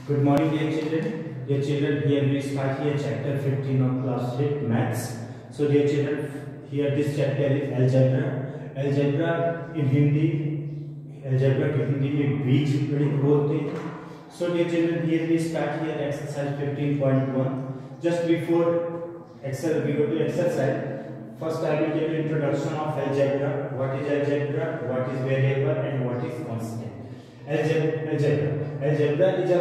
Good morning, dear children. Dear children, here we start here chapter 15 of class 8 maths. So, dear children, here this chapter is algebra. Algebra in Hindi, algebra के हिंदी में बीजगणित बोलते हैं. So, dear children, here we start here exercise 15.1. Just before we go to exercise. First, I will give you introduction of algebra. What is algebra? What is variable? And what is constant? Algebra is a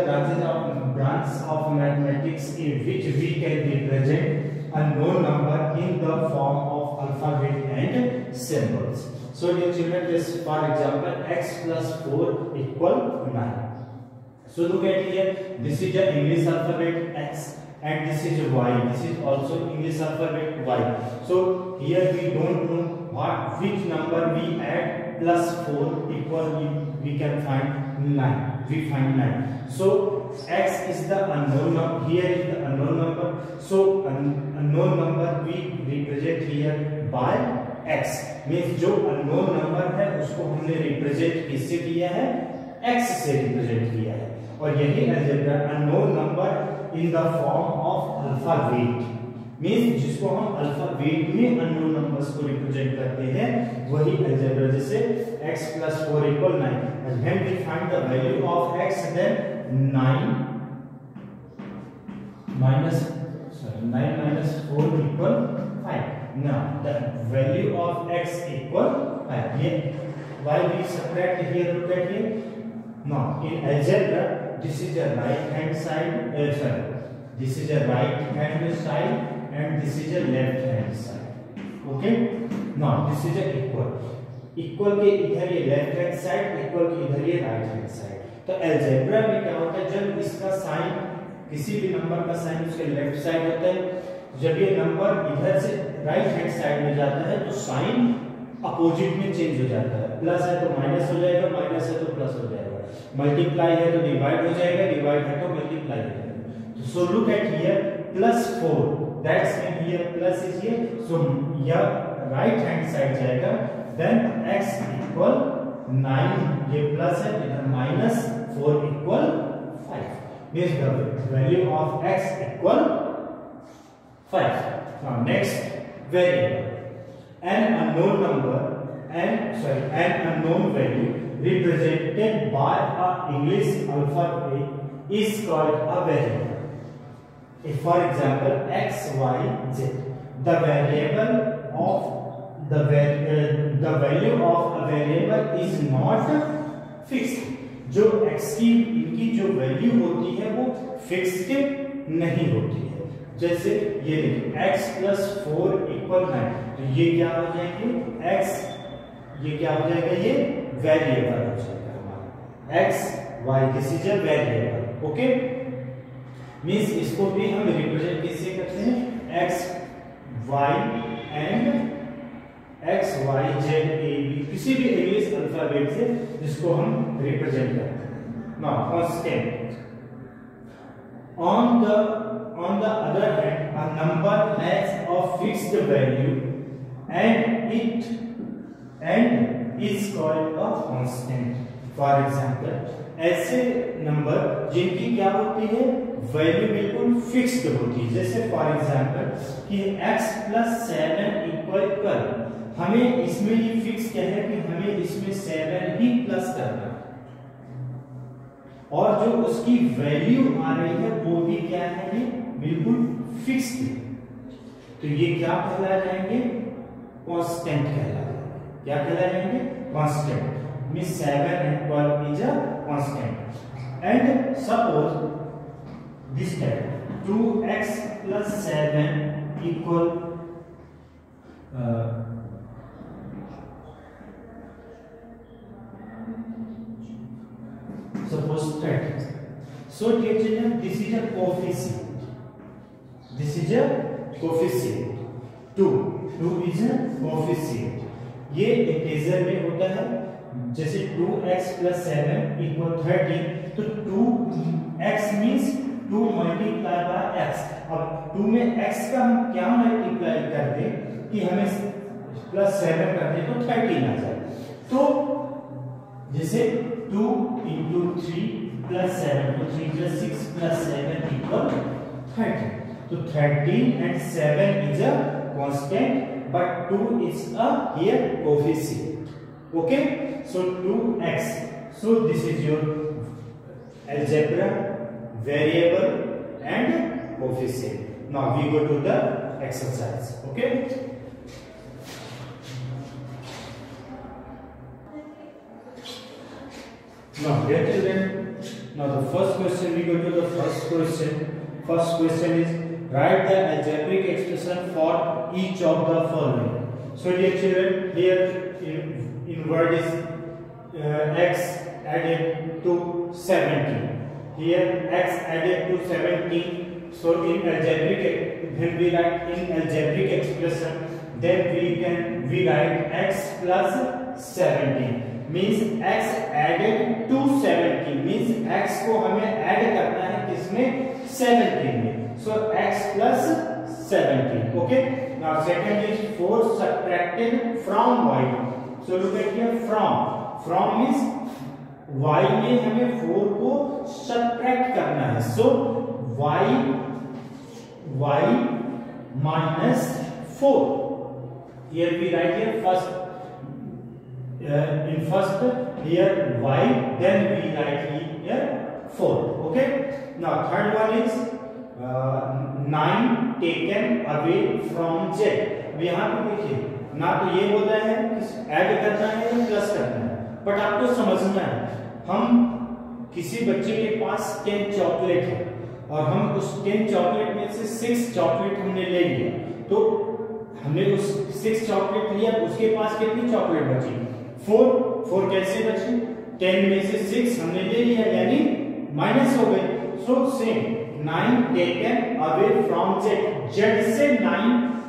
branch of mathematics in which we can represent a known number in the form of alphabet and symbols. So, dear children, this for example, x plus 4 equal 9. So, look at here. This is the English alphabet x. And this is y. This is also English alphabet y. So here we don't know which number we add plus 4 equal. We can find 9. We find 9. So x is the unknown number. Here is the unknown number. So unknown number we represent here by x. Means जो unknown number है उसको हमने represent किससे किया है? x से represent किया है. और यही algebra unknown number in the form of alphabet means जिसको हम alphabet में unknown numbers को represent करते हैं वही algebra. जैसे x plus 4 equal 9. And when we find the value of x, then 9 minus 4 equal 5. Now the value of x equal 5. Why we subtract here? Look at here. Now in algebra, this is the right hand side. This is the right hand side and this is the left hand side. Okay. Now this is the equal. Equal के इधर ये left hand side, equal के इधर ये right hand side. तो algebra में क्या होता है? जब इसका साइन किसी भी नंबर का साइन उसके लेफ्ट साइड होता है, जब ये नंबर इधर से राइट हैंड साइड में जाता है तो साइन अपोजिट में चेंज हो जाता है. प्लस है तो माइनस हो जाएगा, माइनस है तो प्लस हो जाएगा. मल्टीप्लाई है तो डिवाइड हो जाएगा, डिवाइड है तो मल्टीप्लाई हो जाएगा. So look at here plus 4, that's mean here plus is here. So यह राइट हैंड साइड जाएगा. देन x इक्वल 9, ये प्लस है, इधर minus 4 equal 5. Means the value of x equal 5. Now next variable. an unknown number an unknown value represented by a English alphabet is called a variable. If for example x, y, z, the variable of the value of a variable is not fixed. जो x की इनकी जो value होती है वो fixed नहीं होती है. जैसे ये x plus 4 equal 9. तो ये क्या हो जाएंगे? x ये क्या हो जाएगा? ये वेरिएबल हो जाएगा हमारा x y. This is a variable. Okay. Means इसको भी हम रिप्रेजेंट किससे करते हैं? x y and x y z a b किसी भी इंग्लिश अल्फाबेट से जिसको हम रिप्रेजेंट करते हैं. Now constant. On the other hand, a number has a fixed value and is called a constant. For example, ऐसे नंबर जिनकी क्या होती है? वैल्यू बिल्कुल फिक्स्ड होती है. जैसे फॉर एग्जांपल कि x plus 7 इक्वल कर, हमें इसमें ये फिक्स क्या है कि हमें इसमें 7 ही प्लस करना है और जो उसकी वैल्यू आ रही है वो भी क्या है? ये बिल्कुल फिक्स्ड है. तो ये क्या कहला जाएंगे? कांस्टेंट कहला जाएंगे. क्या कहला जाएंगे? Constant. Means 7 and 12 is a constant. And suppose this type 2x plus 7 equal suppose 30. So dear children, this is a coefficient. This is a coefficient. 2 is a coefficient. ये इंटीजर में होता है. जैसे 2x plus 7 equal 13. तो 2x means 2 multiplied by x. अब 2 में x का हम क्या मल्टीप्लाई कर दे कि हमें प्लस 7 कर दे तो 13 आ जाए. तो जैसे 2 into 3 plus 7, तो 3 plus 6 plus 7 equal 13. So 13 and 7 is a constant, but 2 is a here coefficient. Okay, so 2x. So this is your algebra, variable and coefficient. Now we go to the exercise. Okay. Now dear children, now the first question, we go to the first question. First question is write the algebraic expression for each of the following. So dear children, here in word is x added to 17. Here x added to 17. So in algebraic, when we write in algebraic expression, then we write x plus 17. Means x added to 17 means x को हमें add करना है किसमें 17 में. So x plus 17. Okay. Now second is 4 subtracted from y. So look at here, from means y में हमें 4 को subtract करना है. So y minus 4. Here we write here first. In first here y, then we write here 4. Okay. Now third one is 9 taken away from z. अब यहाँ पे देखिए ना तो ये बोल रहा है ऐड करना है या प्लस करना है, बट आपको समझना है हम किसी बच्चे के पास 10 चॉकलेट है और हम उस 10 चॉकलेट में से 6 चॉकलेट हमने ले लिया, तो हमने उस 6 चॉकलेट लिया, उसके पास कितनी चॉकलेट बची 4 कैसे बची 10 में से 6 हमने ले लिया यानी माइनस हो गए. So same 9 taken away from z से 9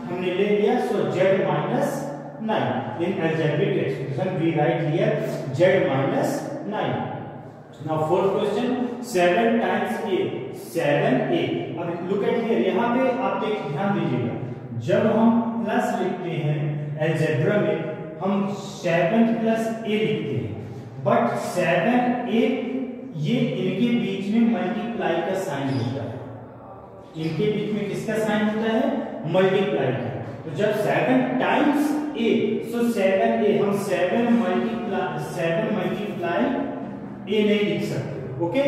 हमने ले लिया, सो z minus 9. In algebraic expression we write here z minus 9. Now fourth question 7 times a 7a. अब look at here, यहाँ पे आप ध्यान दीजिएगा, जब हम प्लस लिखते हैं अलजेब्रा में हम 7 प्लस a लिखते हैं, बट 7a ये इनके बीच में मल्टीप्लाई का साइन होता है. इनके बीच में किसका साइन होता है मल्टीप्लाई का. तो जब 7 टाइम्स a, सो 7a हम 7 मल्टीप्लाई a नहीं लिख सकते. ओके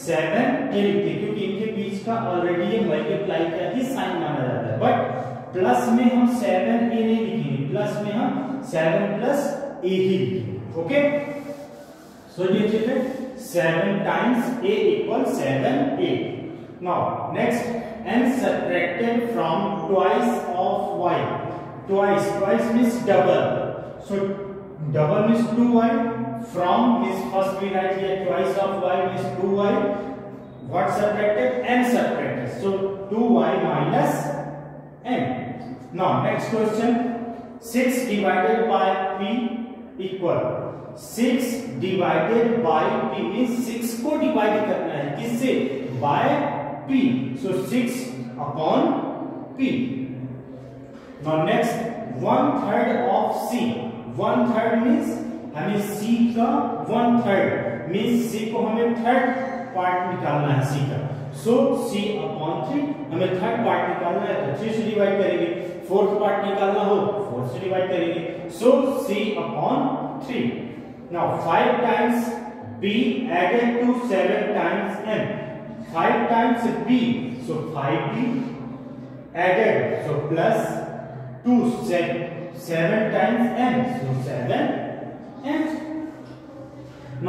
7a लिखते क्योंकि इनके बीच का ऑलरेडी ये मल्टीप्लाई का ही साइन माना जाता है, बट प्लस में हम 7a नहीं लिखेंगे, प्लस में हम 7 plus a ही लिखेंगे. Okay. So dear children 7 times a equals 7a. Now next n subtracted from twice of y. Twice means double. So double means 2y. From means first we write here twice of y means 2y. What subtracted? N subtracted. So 2y minus n. Now next question 6 divided by p equal 6 divided by p means 6 को divide करना है किससे by p. So 6 upon p. Now next 1/3 of c. 1/3 means हमें c का 1/3 means c को हमें third part निकालना है c का. So c upon 3 हमें थर्ड पार्ट निकालना है तो 3 से डिवाइड करेंगे. फोर्थ पार्ट निकालना हो 4 से डिवाइड करेंगे. So c upon 3. Now 5 times b added to 7 times m. 5 times b, so 5b added, so plus 2 7 times m, so 7m.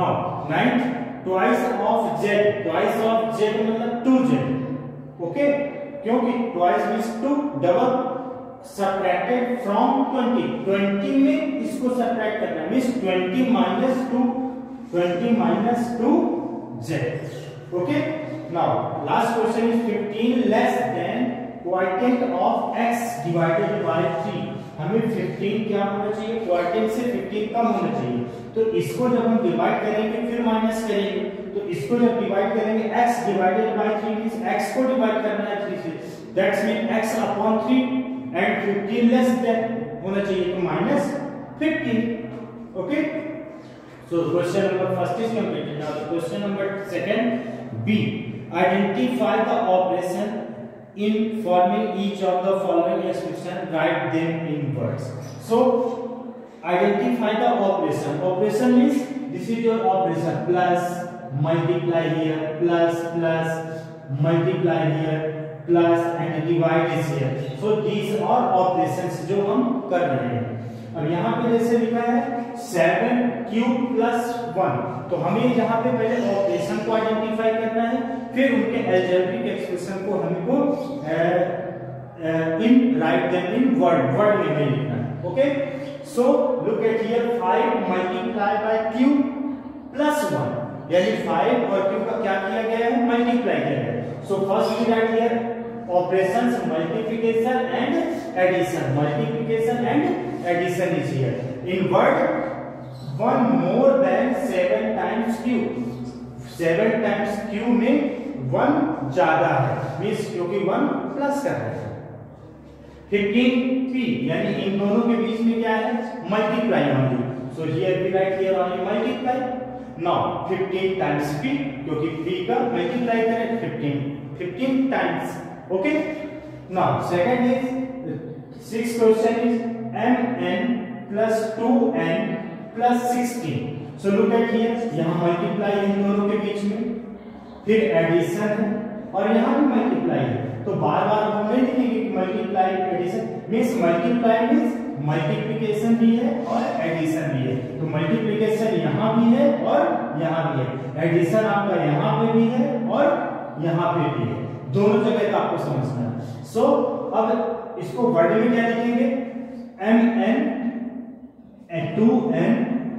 Now 9 twice of z मतलब 2z. ओके क्योंकि twice means 2 double subtracted from 20 में इसको subtract करना है means 20 minus 2z. Okay. Now last question is 15 less than quotient of x divided by 3. हमें 15 क्या होना चाहिए quotient से 15 कम होना चाहिए. तो इसको जब हम डिवाइड करेंगे फिर माइनस करेंगे, तो इसको जब डिवाइड करेंगे x divided by 3 means x को डिवाइड करना है 3 से, that's mean x upon 3 and 15 less than होना चाहिए तो minus 15. Okay So question number first is completed. Now the question number second, B. Identify the operation in forming each of the following expression. Write them in words. So identify the operation. Operation means this is your operation. Plus, multiply here, plus, multiply here, plus and divide is here. So these are operations जो हम कर रहे हैं. अब यहाँ पे जैसे लिखा है 7 क्यूब प्लस 1, तो हमें यहाँ पे पहले ऑपरेशन को आइडेंटिफाई करना है, फिर उनके अलजेब्रिक एक्सप्रेशन को हमको in write them in word में लिखना है. Okay, so look at here 5 multiply by cube plus 1, यानी 5 और क्यूब का क्या किया गया है, मल्टीप्लाई किया गया है. So first we write here operations multiplication and addition. Multiplication and addition is here. In word, 1 more than 7 times q. 7 times q में 1 ज्यादा है, मीन्स क्योंकि 1 प्लस कर रहा है. 15p, यानी इन दोनों के बीच में क्या है, multiply only. So here we write here only multiply. Now 15 times p, क्योंकि p का मल्टीप्लाई करें 15 times. Okay, now second is 6th question is mn plus 2n plus 16. So look at here, यहाँ मल्टीप्लाई इन दोनों के बीच में, फिर addition है और यहाँ भी मल्टीप्लाई है. तो बार बार हम नहीं लिखेंगे कि multiply addition means multiply means multiplication भी है और एडिशन भी है. तो मल्टीप्लिकेशन यहाँ भी है और यहाँ भी है, एडिशन आपका यहाँ पे भी है और यहाँ पे भी है, दोनों जगह का आपको समझना है. सो अब इसको वर्ड में क्या लिखेंगे, mn 2n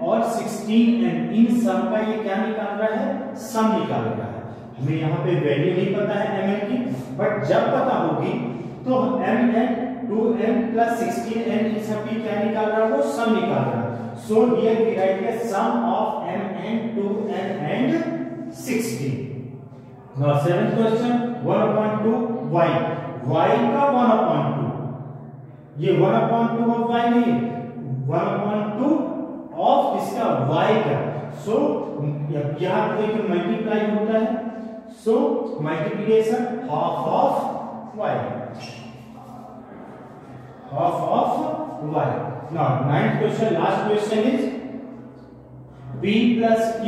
और 16n, इन सब का ये क्या निकाल रहा है, सम निकाल रहा है. हमें यहाँ पे वैल्यू नहीं पता है mn की, बट जब पता होगी तो mn 2n plus 16n इन सब की क्या निकाल रहा है, वो सम निकाल रहा है. So here we write the sum of mn 2n and 16. Now 7th question, 1/2 y. y का 1/2, ये 1/2 of y नहीं, 1/2 of इसका y का. सो यहाँ पे मल्टीप्लाई होता है, so multiplication half of y, half of y. Now 9th question, last question is b plus q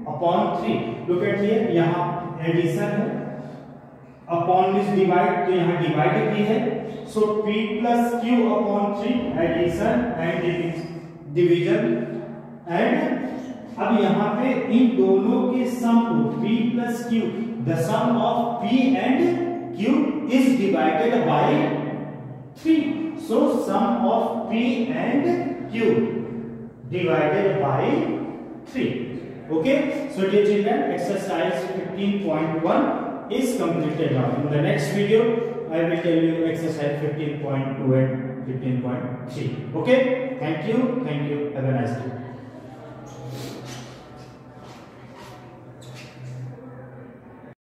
upon 3. Look at here, यहाँ एडिशन है, अपॉन मिस डिवाइड, तो यहाँ डिवाइड भी है. So p plus q upon 3 addition and division. And अब यहाँ पे इन दोनों के सम को p plus q, the sum of p and q is divided by 3. So sum of p and q divided by 3. Okay, so dear children, exercise 15.1 is completed now. In the next video, I will tell you exercise 15.2 and 15.3. Okay, thank you, have a nice day.